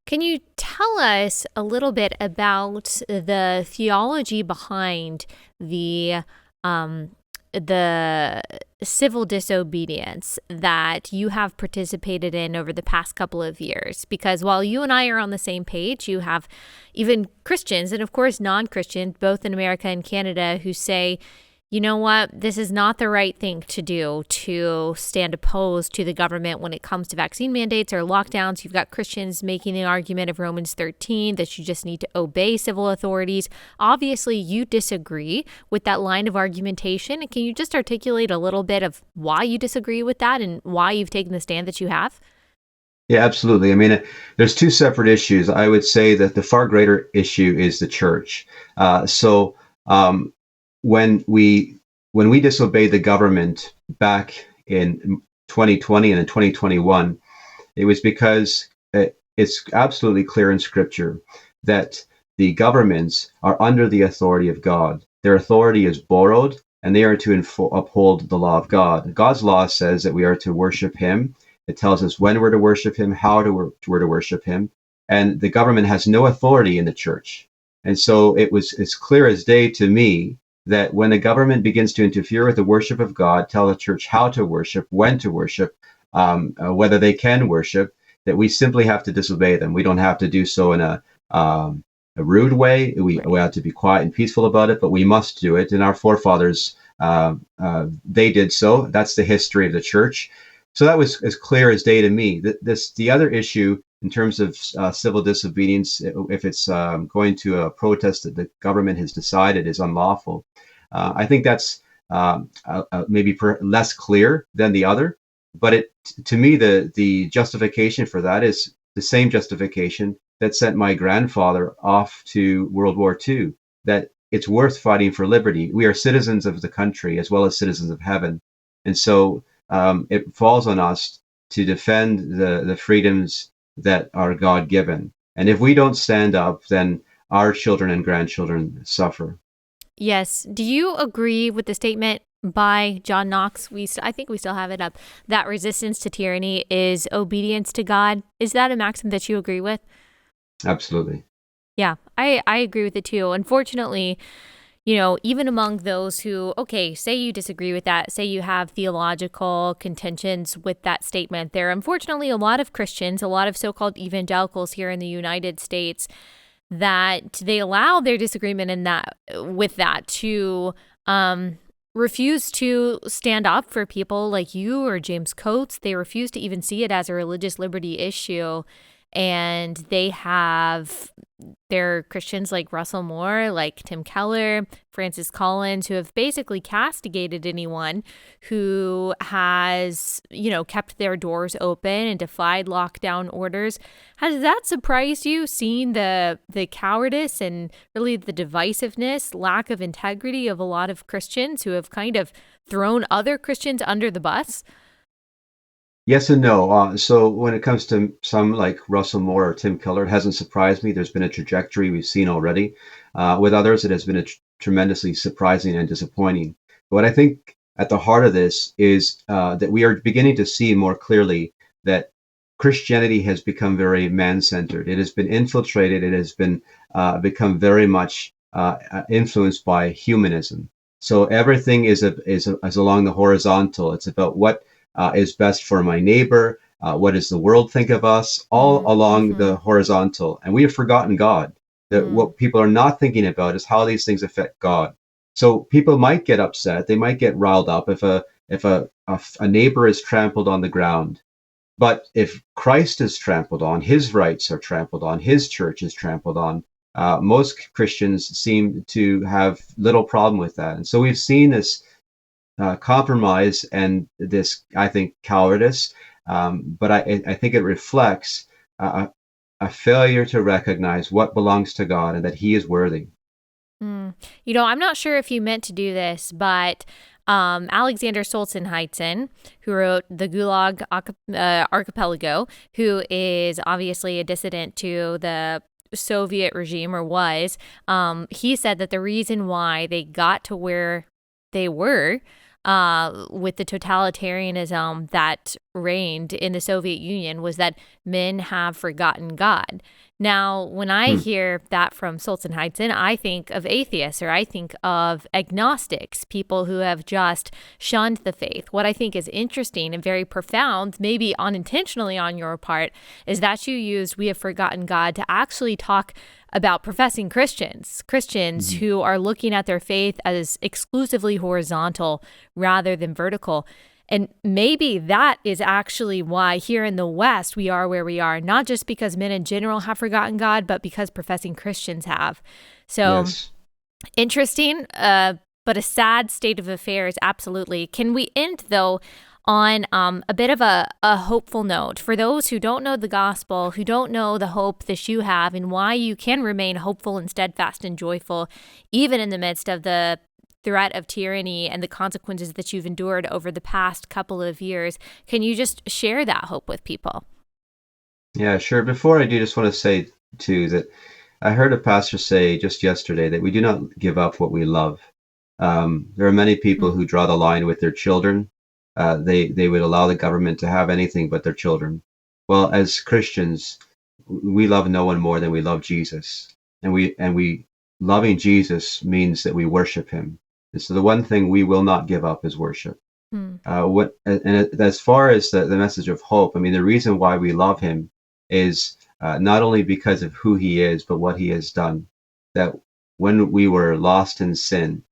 Can you tell us a little bit about the theology behind the civil disobedience that you have participated in over the past couple of years? Because while you and I are on the same page, you have even Christians and, of course, non-Christians, both in America and Canada, who say, you know what, this is not the right thing to do, to stand opposed to the government when it comes to vaccine mandates or lockdowns. You've got Christians making the argument of Romans 13, that you just need to obey civil authorities. Obviously, you disagree with that line of argumentation. Can you just articulate a little bit of why you disagree with that and why you've taken the stand that you have? Yeah, absolutely. I mean, there's 2 separate issues. I would say that the far greater issue is the church. When we disobeyed the government back in 2020 and in 2021, it was because it's absolutely clear in Scripture that the governments are under the authority of God. Their authority is borrowed, and they are to uphold the law of God. God's law says that we are to worship Him. It tells us when we're to worship Him, how we're to worship Him, and the government has no authority in the church. And so it's clear as day to me that when the government begins to interfere with the worship of God, tell the church how to worship, when to worship, whether they can worship, that we simply have to disobey them. We don't have to do so in a rude way. We have to be quiet and peaceful about it, but we must do it. And our forefathers, they did so. That's the history of the church. So that was as clear as day to me. The other issue in terms of civil disobedience, if it's going to a protest that the government has decided is unlawful, I think that's maybe less clear than the other. But to me, the justification for that is the same justification that sent my grandfather off to World War II, that it's worth fighting for liberty. We are citizens of the country as well as citizens of heaven. And so it falls on us to defend the freedoms that are God-given. And if we don't stand up, then our children and grandchildren suffer. Yes. Do you agree with the statement by John Knox? I think we still have it up, that resistance to tyranny is obedience to God. Is that a maxim that you agree with? Absolutely. Yeah, I agree with it too. Unfortunately, even among those who, okay, say you disagree with that, say you have theological contentions with that statement, there are unfortunately a lot of Christians, a lot of so-called evangelicals here in the United States, that they allow their disagreement with that to refuse to stand up for people like you or James Coates. They refuse to even see it as a religious liberty issue. And they're Christians like Russell Moore, like Tim Keller, Francis Collins, who have basically castigated anyone who has, kept their doors open and defied lockdown orders. Has that surprised you, seeing the cowardice and really the divisiveness, lack of integrity of a lot of Christians who have kind of thrown other Christians under the bus? Yes and no. So when it comes to some like Russell Moore or Tim Keller, it hasn't surprised me. There's been a trajectory we've seen already. With others, it has been tremendously surprising and disappointing. But what I think at the heart of this is that we are beginning to see more clearly that Christianity has become very man-centered. It has been infiltrated. It has been become very much influenced by humanism. So everything is along the horizontal. It's about what is best for my neighbor, what does the world think of us, all along the horizontal. And we have forgotten God. That what people are not thinking about is how these things affect God. So people might get upset, they might get riled up if a neighbor is trampled on the ground. But if Christ is trampled on, his rights are trampled on, his church is trampled on, most Christians seem to have little problem with that. And so we've seen this compromise and this, I think, cowardice. But I think it reflects a failure to recognize what belongs to God and that he is worthy. I'm not sure if you meant to do this, but Alexander Solzhenitsyn, who wrote The Gulag Archipelago, who is obviously a dissident to the Soviet regime, or was, he said that the reason why they got to where they were with the totalitarianism that reigned in the Soviet Union was that men have forgotten God. Now, when I hear that from Solzhenitsyn, I think of atheists, or I think of agnostics, people who have just shunned the faith. What I think is interesting and very profound, maybe unintentionally on your part, is that you used "we have forgotten God" to actually talk about professing Christians who are looking at their faith as exclusively horizontal rather than vertical. And maybe that is actually why here in the West we are where we are, not just because men in general have forgotten God, but because professing Christians have. So yes. Interesting, but a sad state of affairs, absolutely. Can we end, though, on a bit of a hopeful note for those who don't know the gospel, who don't know the hope that you have and why you can remain hopeful and steadfast and joyful, even in the midst of the threat of tyranny and the consequences that you've endured over the past couple of years? Can you just share that hope with people? Yeah, sure. Before I do, just want to say, too, that I heard a pastor say just yesterday that we do not give up what we love. There are many people who draw the line with their children. They would allow the government to have anything but their children. Well, as Christians, we love no one more than we love Jesus. And we loving Jesus means that we worship him. And so the one thing we will not give up is worship. As far as the message of hope, I mean, the reason why we love him is not only because of who he is, but what he has done. That when we were lost in sin,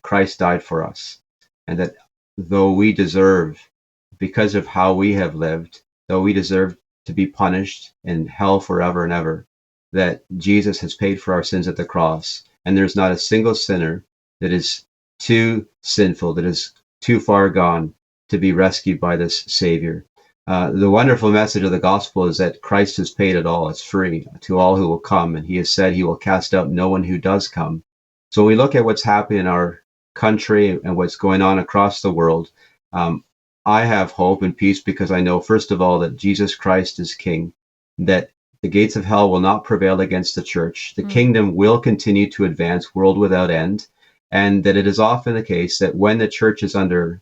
Christ died for us. And that though we deserve, because of how we have lived, though we deserve to be punished in hell forever and ever, that Jesus has paid for our sins at the cross. And there's not a single sinner that is too sinful, that is too far gone to be rescued by this Savior. The wonderful message of the gospel is that Christ has paid it all. It's free to all who will come. And he has said he will cast out no one who does come. So when we look at what's happening in our country and what's going on across the world, I have hope and peace because I know, first of all, that Jesus Christ is King, that the gates of hell will not prevail against the church. The kingdom will continue to advance, world without end, and that it is often the case that when the church is under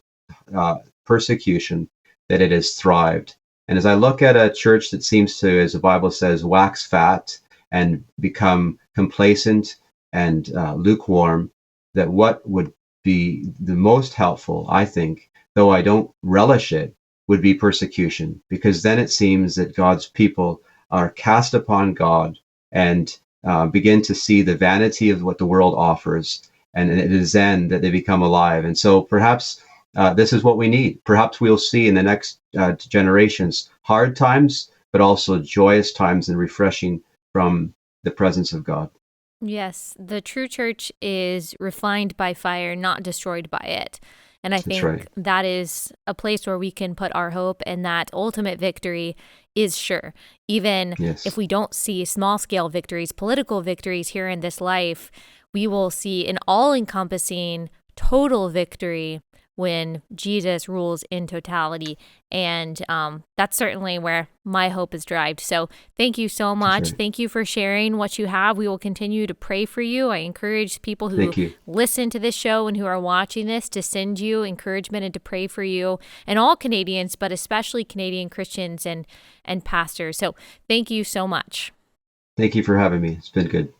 persecution, that it has thrived. And as I look at a church that seems to, as the Bible says, wax fat and become complacent and lukewarm, that what would be the most helpful, I think, though I don't relish it, would be persecution, because then it seems that God's people are cast upon God and begin to see the vanity of what the world offers, and it is then that they become alive. And so perhaps this is what we need. Perhaps we'll see in the next generations hard times, but also joyous times and refreshing from the presence of God. Yes, the true church is refined by fire, not destroyed by it. And I think that is a place where we can put our hope, and that ultimate victory is sure. Even if we don't see small-scale victories, political victories here in this life, we will see an all-encompassing total victory when Jesus rules in totality. And that's certainly where my hope is derived. So thank you so much. Sure. Thank you for sharing what you have. We will continue to pray for you. I encourage people who listen to this show and who are watching this to send you encouragement and to pray for you, and all Canadians, but especially Canadian Christians and pastors. So thank you so much. Thank you for having me. It's been good.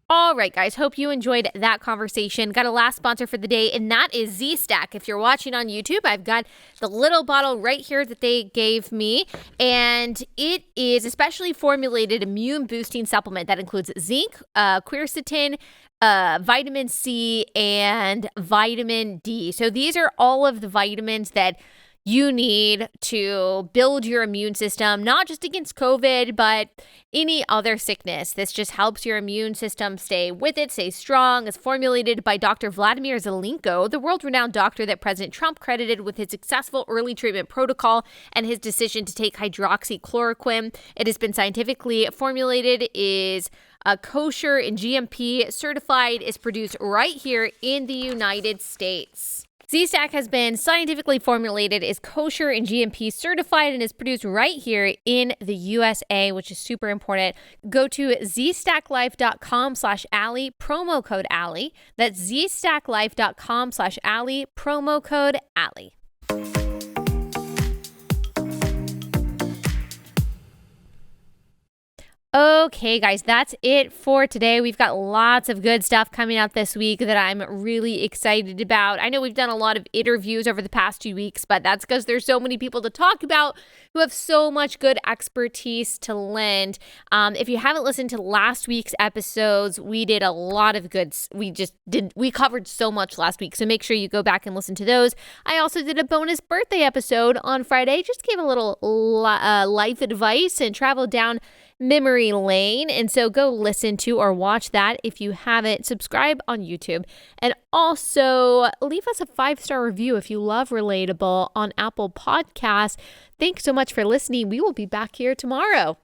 All right, guys, hope you enjoyed that conversation. Got a last sponsor for the day, and that is Z-Stack. If you're watching on YouTube, I've got the little bottle right here that they gave me, and it is a specially formulated immune-boosting supplement that includes zinc, quercetin, vitamin C, and vitamin D. So these are all of the vitamins that you need to build your immune system, not just against COVID, but any other sickness. This just helps your immune system stay with it, stay strong. It's formulated by Dr. Vladimir Zelenko, the world-renowned doctor that President Trump credited with his successful early treatment protocol and his decision to take hydroxychloroquine. It has been scientifically formulated, is kosher and GMP certified, is produced right here in the United States. Z-Stack has been scientifically formulated, is kosher and GMP certified, and is produced right here in the USA, which is super important. Go to zstacklife.com/Allie, promo code Allie. That's zstacklife.com/Allie, promo code Allie. Okay, guys, that's it for today. We've got lots of good stuff coming out this week that I'm really excited about. I know we've done a lot of interviews over the past 2 weeks, but that's because there's so many people to talk about who have so much good expertise to lend. If you haven't listened to last week's episodes, we did a lot of good. We covered so much last week, so make sure you go back and listen to those. I also did a bonus birthday episode on Friday, just gave a little life advice and traveled down memory lane. And so go listen to or watch that if you haven't. Subscribe on YouTube. And also leave us a 5-star review if you love Relatable on Apple Podcasts. Thanks so much for listening. We will be back here tomorrow.